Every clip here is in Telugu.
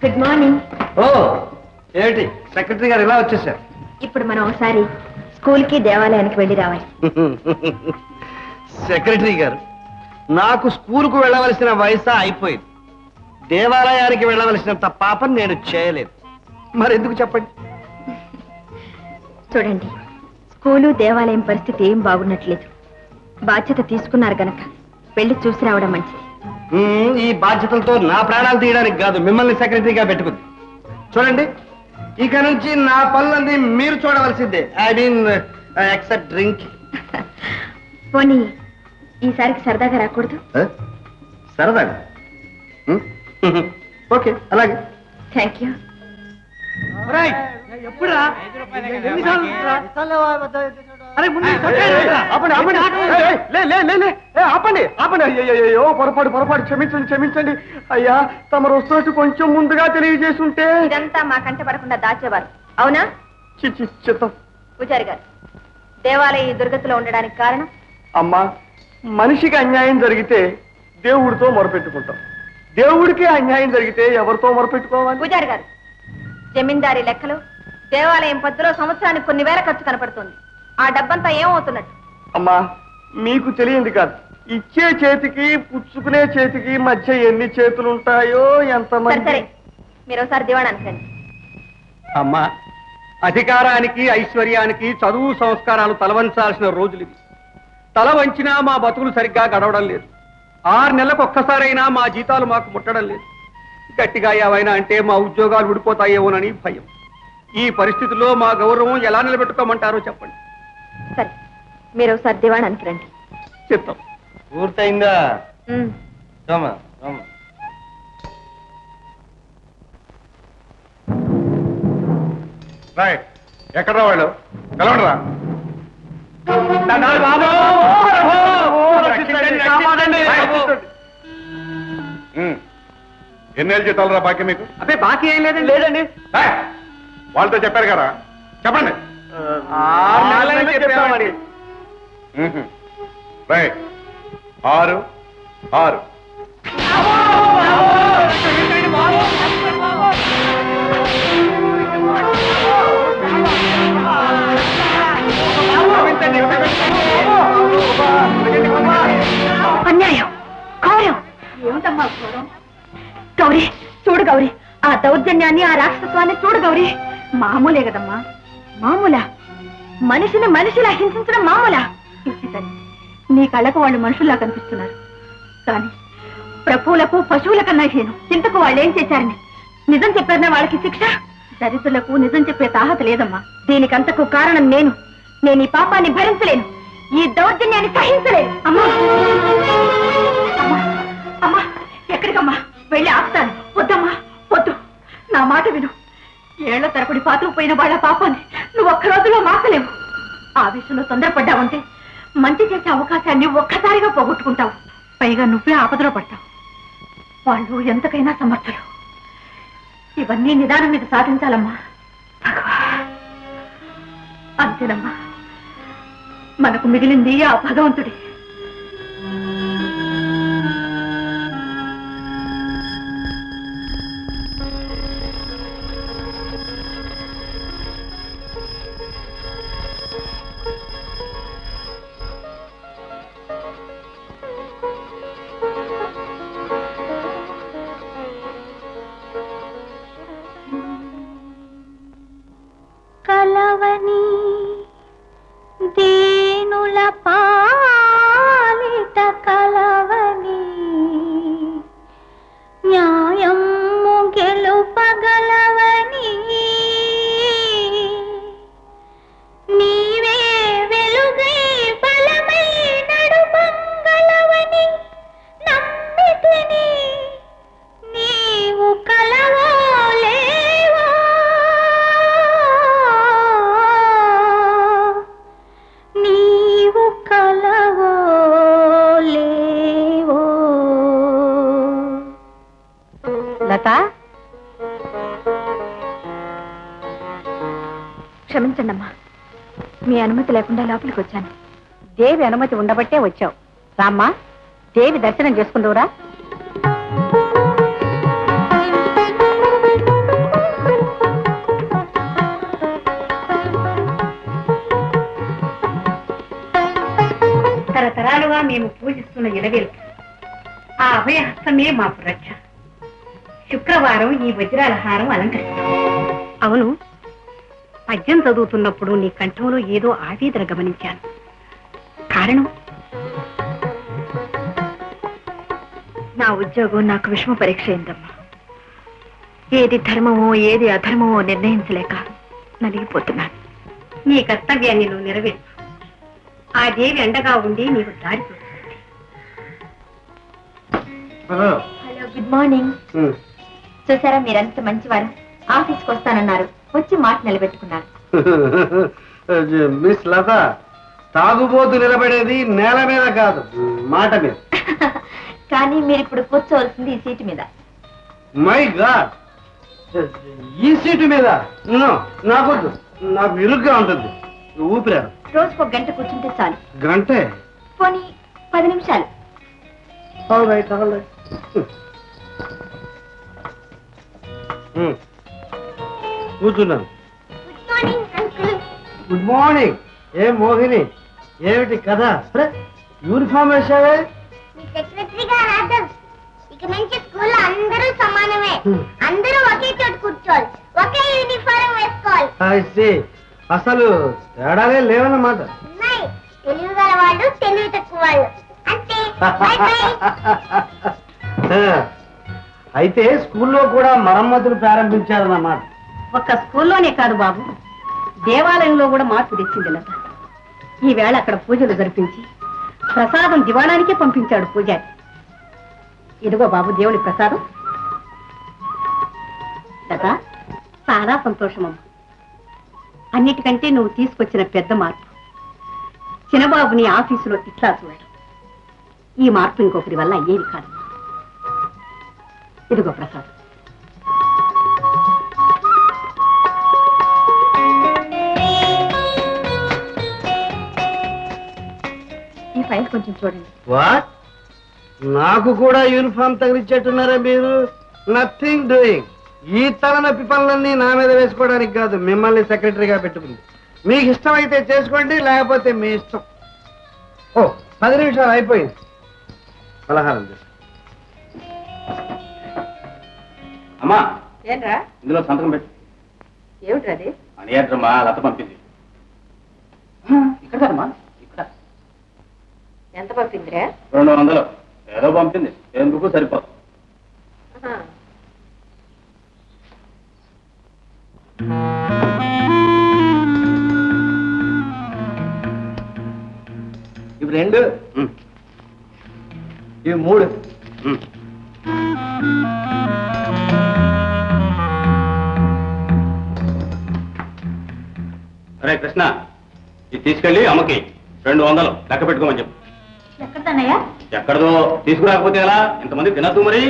Good morning. ఓ ఏంటి సెక్రటరీ గారు ఇలా వచ్చేసారు? ఇప్పుడు మనం ఒకసారి స్కూల్కి దేవాలయానికి వెళ్ళి రావాలి. సెక్రటరీ గారు, నాకు స్కూల్కు వెళ్ళవలసిన వయసు అయిపోయింది. దేవాలయానికి వెళ్ళవలసినంత పాపం నేను చేయలేదు. మరి ఎందుకు చెప్పండి? చూడండి, స్కూలు దేవాలయం పరిస్థితి ఏం బాగున్నట్లేదు. బాధ్యత తీసుకున్నారు గనక వెళ్ళి చూసి రావడం మంచిది. ఈ బాధ్యతలతో నా ప్రాణాలు తీయడానికి కాదు, మిమ్మల్ని సెక్రటరీగా పెట్టుకుంది. చూడండి, ఇక నుంచి నా పనులన్నీ మీరు చూడవలసిందే. I mean except drink. పోనీ ఈసారికి సరదాగా రాకూడదు? సరదాగా? ఓకే, అలాగే. Thank you. ఆపండి ఆపండి. అయ్యో పొరపాటు క్షమించండి అయ్యా. తమరు వస్తున్నట్టు కొంచెం ముందుగా తెలియజేసి ఉంటే. ఇదంతా మా కంట పడకుండా దాచేవారు, అవునా? చిత్తం. పూజారి గారు, దేవాలయ ఈ దుర్గతిలో ఉండడానికి కారణం? అమ్మా, మనిషికి అన్యాయం జరిగితే దేవుడితో మొరపెట్టుకుంటాం. దేవుడికి అన్యాయం జరిగితే ఎవరితో మొరపెట్టుకోవాలి? పూజారి గారు, జమీందారీ లెక్కలు దేవాలయం పద్దులో సంవత్సరానికి కొన్ని వేల ఖర్చు కనపడుతుంది. ఆ డబ్బంతా ఏమవుతున్నట్టు? అమ్మా, మీకు తెలియంది కాదు. ఇచ్చే చేతికి పుచ్చుకునే చేతికి మధ్య ఎన్ని చేతులు ఉంటాయో ఎంతమంది. సరే, మీరు ఒకసారి దివాణానికి రండి. అమ్మా, అధికారానికి ఐశ్వర్యానికి చదువు సంస్కారాలు తలవంచాల్సిన రోజులు ఇవి. తల వంచినా మా బతుకులు సరిగ్గా గడవడం లేదు. 6 నెలలకు ఒక్కసారైనా మా జీతాలు మాకు ముట్టడం లేదు. గట్టిగా ఏవైనా అంటే మా ఉద్యోగాలు ఊడిపోతాయేమోనని భయం. ఈ పరిస్థితుల్లో మా గౌరవం ఎలా నిలబెట్టుకోమంటారో చెప్పండి. సరే, మీరు ఒకసారి దివాణానికి రండి. చెప్తాం. పూర్తయిందా? ఎక్కడ వాళ్ళు కలవడరా? ఎన్నేళ్ళు జీతాలరా బాకీ మీకు? అదే బాకీ ఏం లేదండి. లేదండి, వాళ్ళతో చెప్పారు కదా, చెప్పండి. 6 నెలలని చెప్పామని. 6 6 అన్యాయం, ఘోరం. ఏమిటమ్మా ఘోరం? గౌరీ, చూడు గౌరీ, ఆ దౌర్జన్యాన్ని, ఆ రాక్షసత్వాన్ని చూడు గౌరీ. మామూలే కదమ్మా, మామూలా? మనిషిని మనిషిలా హింసించడం మామూలా? నీ కళ్ళకు వాళ్ళు మనుషుల్లా కనిపిస్తున్నారు, కానీ ప్రభువులకు పశువుల కన్నా హీనం. ఇంతకు వాళ్ళు ఏం చేశారని నిజం చెప్పారనే వాళ్ళకి శిక్ష? దరిద్రులకు నిజం చెప్పే తాహత లేదమ్మా. దీనికంతకు కారణం నేను. ఈ పాపాన్ని భరించలేను, ఈ దౌర్జన్యాన్ని సహించలేను. అమ్మా అమ్మా అమ్మా, ఎక్కడికమ్మా? వెళ్ళి ఆపుతాను. వద్దమ్మా, వద్దు, నా మాట విను. ఏళ్ల తరపుడి పాతుకుపోయిన వాళ్ళ పాపాన్ని నువ్వు ఒక్క రోజులో మార్చలేవు. ఆ విషయంలో తొందరపడ్డావంటే మంచి చేసే అవకాశాన్ని ఒక్కసారిగా పోగొట్టుకుంటావు. పైగా నువ్వే ఆపదలో పడతావు. వాళ్ళు ఎంతకైనా సమర్థులు. ఇవన్నీ నిదానం మీద సాధించాలమ్మా. అంతేనమ్మా, మనకు మిగిలింది ఆ భగవంతుడి. కలవని దేనుల పాలిట కలవని న్యాయము గెలుపగలవని నీవే వెలుగై బలమై నడుపగలవని నమ్మితిని. నీవు కలవలేవా? నీవు కలవలేవో? లత, క్షమించండమ్మా, మీ అనుమతి లేకుండా లోపలికి వచ్చాను. దేవి అనుమతి ఉండబట్టే వచ్చావు. రామ్మా, దేవి దర్శనం చేసుకుందువురా. నెరవేర్చు. ఆ అభయహస్తమే మాకు రక్ష. శుక్రవారం ఈ వజ్రాల హారం అలంకరిస్తాం. అవును, పద్యం చదువుతున్నప్పుడు నీ కంఠంలో ఏదో ఆవేదన గమనించాను. కారణం? నా ఉద్యోగం నాకు విషమ పరీక్ష అయిందమ్మా. ఏది ధర్మమో ఏది అధర్మమో నిర్ణయించలేక నలిగిపోతున్నాను. నీ కర్తవ్యాన్ని నువ్వు నెరవేర్చు. ఆ దేవి అండగా ఉండి నీకు దారి చూస్తుంది. Hello, good morning. చూసారా, మీరంత మంచివారు. ఆఫీస్కి వస్తానన్నారు, వచ్చి మాట నిలబెట్టుకున్నారు. మిస్ లత, తాగుబోతు నిలబడేది నేల మీద కాదు, మాట మీద. కానీ మీరు ఇప్పుడు కూర్చోవలసింది ఈ సీటు మీద. మై గాడ్, ఈ సీటు మీద నాకొద్దు, నాకు ఇరుగ్గా ఉంటుంది. ఊపిరాడు. రోజుకు 1 గంట కూర్చుంటే చాలు. గంటే? పోనీ 10 నిమిషాలు. కూర్చున్నాను. Good morning. ఏ మోహిని, ఏమిటి కథ? యూనిఫామ్ వేసావే? సెక్రటరీ గారు ఆర్డర్, ఇక నుంచి స్కూల్లో అందరూ సమానమే. అందరూ ఒకే చోట కూర్చోవాలి, ఒకే యూనిఫారం వేసుకోవాలి. అసలు తేడాలే లేవన్నమాట. ఉన్నాయి, తెలివి గల వాళ్ళు, తెలివి తక్కువ వాళ్ళు, అంతే. By by. అయితే స్కూల్లో కూడా మరమ్మతులు ప్రారంభించారన్నమాట. ఒక్క స్కూల్లోనే కాదు బాబు, దేవాలయంలో కూడా మార్పు తెచ్చింది లత. ఈవేళ అక్కడ పూజలు జరిపించి ప్రసాదం దివాణానికే పంపించాడు పూజారి. ఇదిగో బాబు దేవుని ప్రసాదం. లత, చాలా సంతోషమమ్మా. అన్నిటికంటే నువ్వు తీసుకొచ్చిన పెద్ద మార్పు, చిన్నబాబుని ఆఫీసులో ఇట్లా చూడడం. ఈ మార్పు ఇంకొకరి వల్ల అయ్యేది కాదు. ఇదిగో ప్రసాదం. ఈ ఫైల్ కొంచెం చూడండి. వాట్? నాకు కూడా యూనిఫామ్ తగిలిచ్చేట్టున్నారా మీరు? Nothing doing. ఈ తలనొప్పి పనులన్నీ నా మీద వేసుకోవడానికి కాదు, మిమ్మల్ని సెక్రటరీగా పెట్టుకుంది. మీకు ఇష్టమైతే చేసుకోండి, లేకపోతే మీ ఇష్టం. ఓ 10 నిమిషాలు అయిపోయింది. పలహారం చేసి అమ్మా, ఏంట్రా? ఇందులో సంతకం పెట్టు. ఏమిట్రా అది? అనియాత్రమ్మా, లత పంపింది. ఇక్కడ కదమ్మా, ఇక్కడ. ఎంత పంపిందిరా? 200 ఏదో పంపింది, ఎందుకు సరిపోదు. ఇవి 2, ఇవి 3. అరే కృష్ణ, ఇది తీసుకెళ్ళి అమ్మకి 200 లెక్క పెట్టుకోమని చెప్పు. ఎక్కడదన్నయ్యా? ఎక్కడదో తీసుకురాకపోతే ఎలా? ఇంతమంది తినద్దు మరి.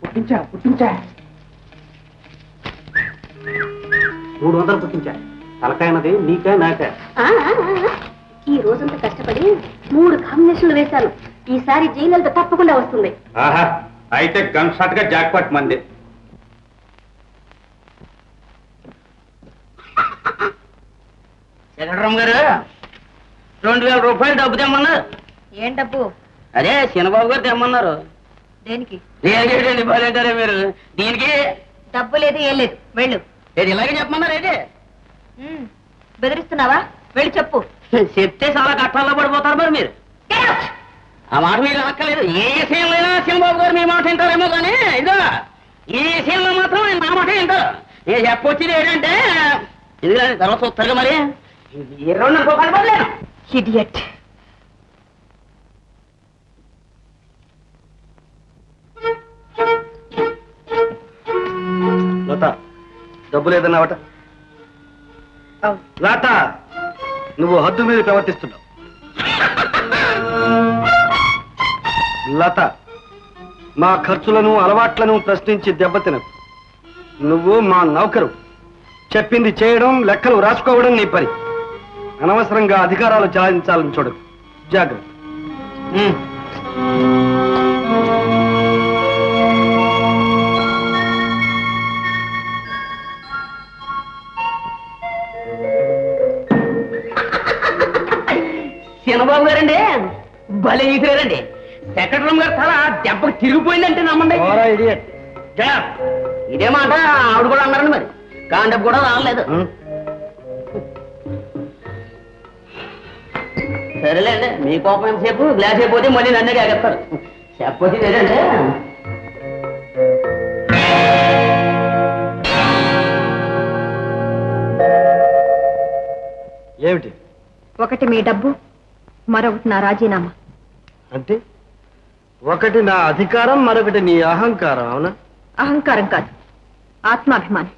పుట్టించా 300 పుట్టించా. తలకాయనది నీకే నాకే? ఈ రోజంతా కష్టపడి 3 కాంబినేషన్లు వేశాను. ఈసారి జైలలతో తప్పకుండా వస్తుంది. ఆహా, అయితే గన్ షాట్ గా జాక్పాట్ మంది. వెంకటరామ్ గారు 2000 రూపాయలు డబ్బు తెమ్మన్నారు. ఏం డబ్బు? అదే చిన్నబాబు గారు తెమ్మన్నారు. దేనికి? దేనికేంటండి బాగాలేంటారే మీరు? దీనికి డబ్బు లేదు, ఏం లేదు. వెళ్ళు. ఏది ఇలాగే చెప్పమన్నారు అయితే? బెదిరిస్తున్నావా? వెళ్ళి చెప్పు. చెప్తే చాలా కష్టాల్లో పడిపోతారు మరి మీరు. ఆ మాట మీరు అక్కలేదు. ఏ విషయంలో చిన్నబాబు గారు మీ మాట వింటారేమో కానీ ఇదో ఈ విషయంలో మాత్రం నా మాట వింటారు. నేను చెప్పొచ్చింది ఏంటంటే ఇది తర్వాత చూస్తారు మరి 20 రూపాయలు పడలేను. ఇడియట్. లత, డబ్బు లేదన్నావట? లత, నువ్వు హద్దు మీద ప్రవర్తిస్తున్నావు. లత, మా ఖర్చులను అలవాట్లను ప్రశ్నించి దెబ్బతినవు. నువ్వు మా నౌకరు. చెప్పింది చేయడం, లెక్కలు రాసుకోవడం నీ పని. అనవసరంగా అధికారాలు చెలాయించాలని చూడదు. జాగ్రత్త. చిన్నబాబు గారండి భలే ఈసిరారండి. సెక్రటరీ గారు తల దెబ్బకి తిరిగిపోయిందంటే నమ్మండి. ఇదే మాట ఆవిడ కూడా అన్నారండి. మరి కానీ డబ్బు కూడా రాలేదు. సరేలేండి, మీ కోపం ఎంతసేపు, గ్లాస్ అయిపోతే మళ్ళీ నన్నే కాగేస్తారు. చెప్పొచ్చి లేదండి. ఏమిటి? ఒకటి మీ డబ్బు, మరొకటి నా రాజీనామా. అంటే ఒకటి నా అధికారం, మరొకటి నీ అహంకారం. అవునా? అహంకారం కాదు, ఆత్మాభిమానం.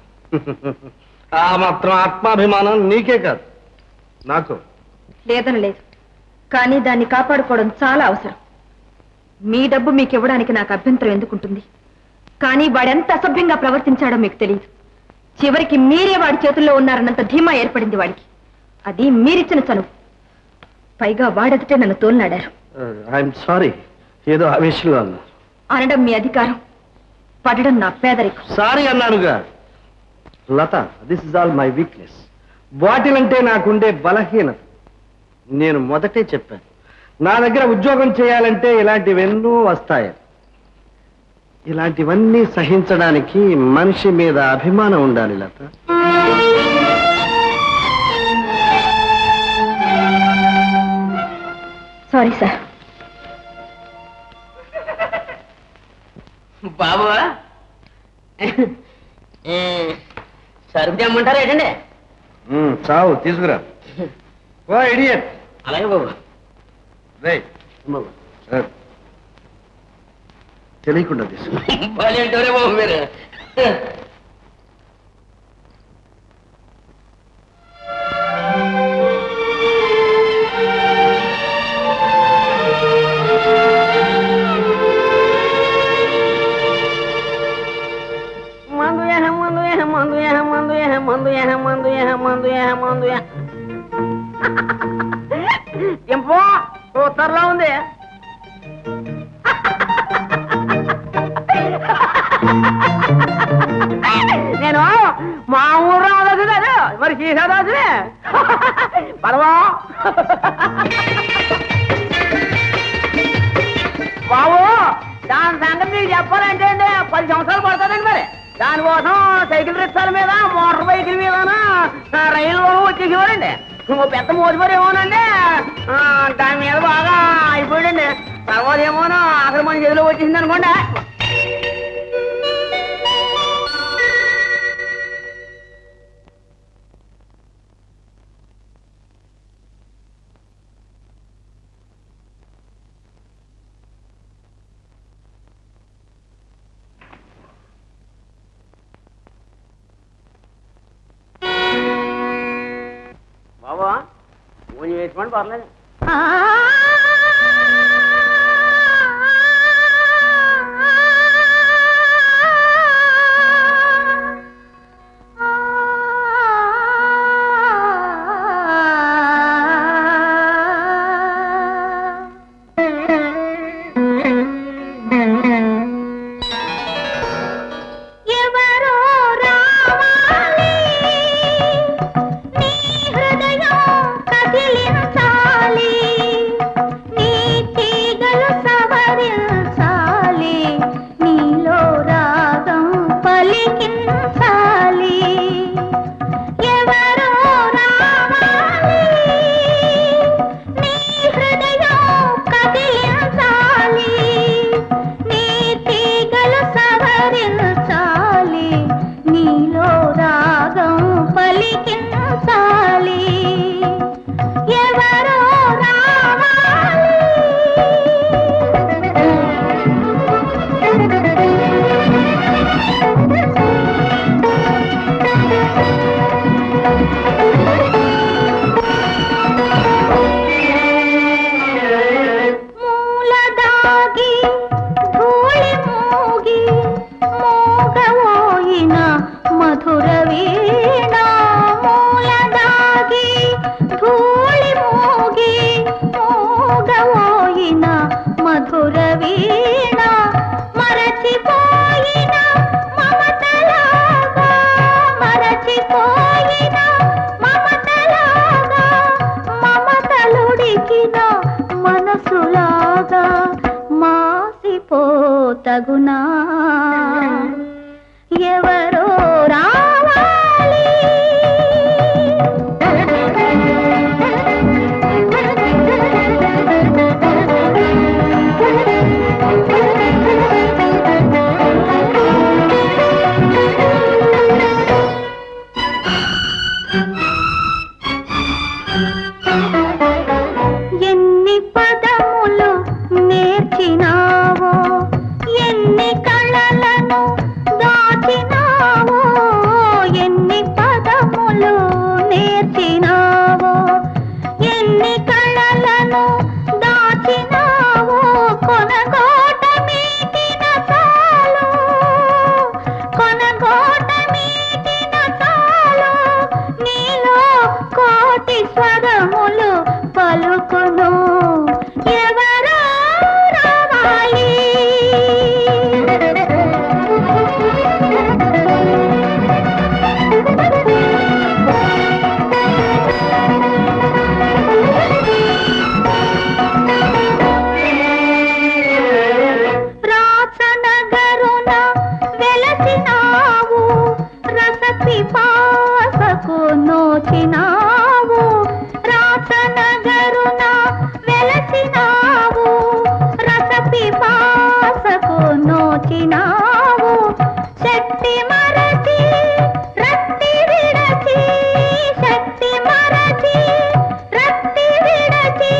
ఆ మాత్రం ఆత్మాభిమానం నీకే కాదు, నాకు లేదని లేదు, కానీ దాన్ని కాపాడుకోవడం చాలా అవసరం. మీ డబ్బు మీకు ఇవ్వడానికి నాకు అభ్యంతరం ఎందుకుంటుంది? కానీ వాడెంత అసభ్యంగా ప్రవర్తించాడో మీకు తెలియదు. చివరికి మీరే వాడి చేతుల్లో ఉన్నారన్నంత ధీమా ఏర్పడింది వాడికి. అది మీరిచ్చిన చనువు. పైగా వాడెదుటే నన్ను తోలనాడారు. ఐఎమ్ సారీ, ఏదో ఆవేశంలో అన్నా. అనడం మీ అధికారం, పడడం నా పేదరికం. సారీ అన్నానుగా Latha. This is all my weakness. Bottle అంటే నాకుండే బలహీనత. నేను మొదటే చెప్పాను, నా దగ్గర ఉద్యోగం చేయాలంటే ఇలాంటివెన్నో వస్తాయి. ఇలాంటివన్నీ సహించడానికి మనిషి మీద అభిమానం ఉండాలి లత. Sorry sir. బాబు సరుకు తెమ్మంటారా ఏంటండి? చావు తీసుకురా. Oh idiot. అలాగే బాబు. తెలియకుండా తీసుకురా. బాగాలేంటారే బాబు మీరు. ఇంపో ఉత్తర్లో ఉంది. నేను మా ఊరు రావచ్చు కాదు, మరి సీసా రాజునే పడవా బాబు. దాని సంగతి మీకు చెప్పాలంటే అండి 10 సంవత్సరాలు పడుతుందండి. మరి దానికోసం సైకిల్ రిక్షాల మీద, మోటార్ బైకుల మీద, రైలు వచ్చేసేవారండి. పెద్ద మోజుమరి ఏమోనండి, దాని మీద బాగా అయిపోయాడండి. తర్వాత ఏమోనో ఆఖరి మన చేతిలో వచ్చేసింది అనుకోండి. బాబా కొంచెం వేసుకోండి, పర్లేదు. తగునా ఎవరో రావాలి ఎన్ని పదములు నేర్చినావో ఎన్ని కళలను దాచినావో ఎన్ని పదములు నేర్చినావో ఎన్ని కళలను దాచినావో కొనగోట మీటిన చాలు కొనగోట మీటిన చాలు నీలో కోటి స్వరములు పలుకును ఎవరో రావాలి రాచనగరున వెలసినావు రసపిపాసకు నోచినావు రాచనగరున వెలసినావు రసపిపాసకు నోచినావు శక్తి మరచి రక్తి విడచి శక్తి మరచి రక్తి విడచి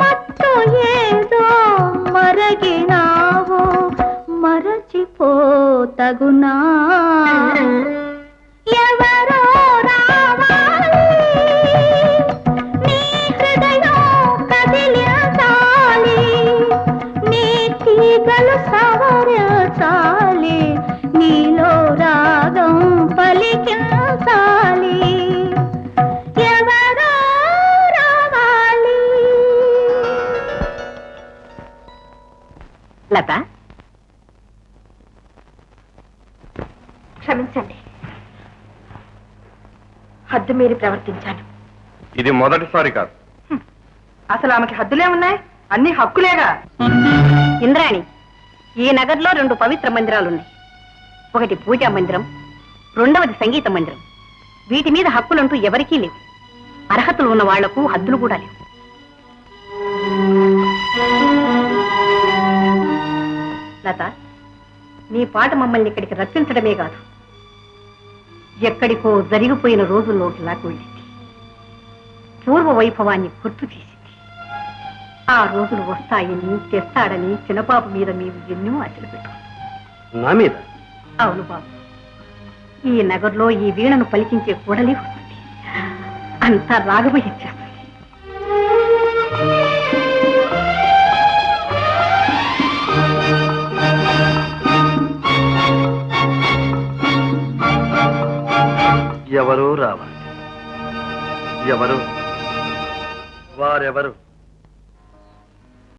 మత్తు ఏదో మరగినావు మరచిపోతగునా ఎవరో రావాలి నీ హృదయం కదిలించాలి నీ తీగలు సవరించాలి నీలో రాగం పలికించాలి ఎవరో రావాలి లత క్షమించండి హద్దు మీరి ప్రవర్తించాను ఇది మొదటిసారి కాదు. అసలు ఆమెకి హద్దులే ఉన్నాయి అన్ని హక్కులేగా ఇంద్రాణి ఈ నగర్లో 2 పవిత్ర మందిరాలున్నాయి ఒకటి పూజా మందిరం రెండవది సంగీత మందిరం వీటి మీద హక్కులంటూ ఎవరికీ లేవు అర్హతలు ఉన్న వాళ్లకు హద్దులు కూడా లేవు లత నీ పాట మమ్మల్ని ఇక్కడికి రప్పించడమే కాదు ఎక్కడికో జరిగిపోయిన రోజుల్లోకి లాక్కెళ్ళింది పూర్వ వైభవాన్ని గుర్తు చేసింది ఆ రోజులు వస్తాయని తెస్తాడని చిన్నపాప మీద మేము ఎన్నో ఆశలు పెట్టుకున్నాం నా మీద అవును బాబు ఈ నగర్లో ఈ వీణను పలికించే కూడలి వస్తుంది అంతా రాగమహించేస్తుంది ఎవరు రావాలి ఎవరు వారెవరు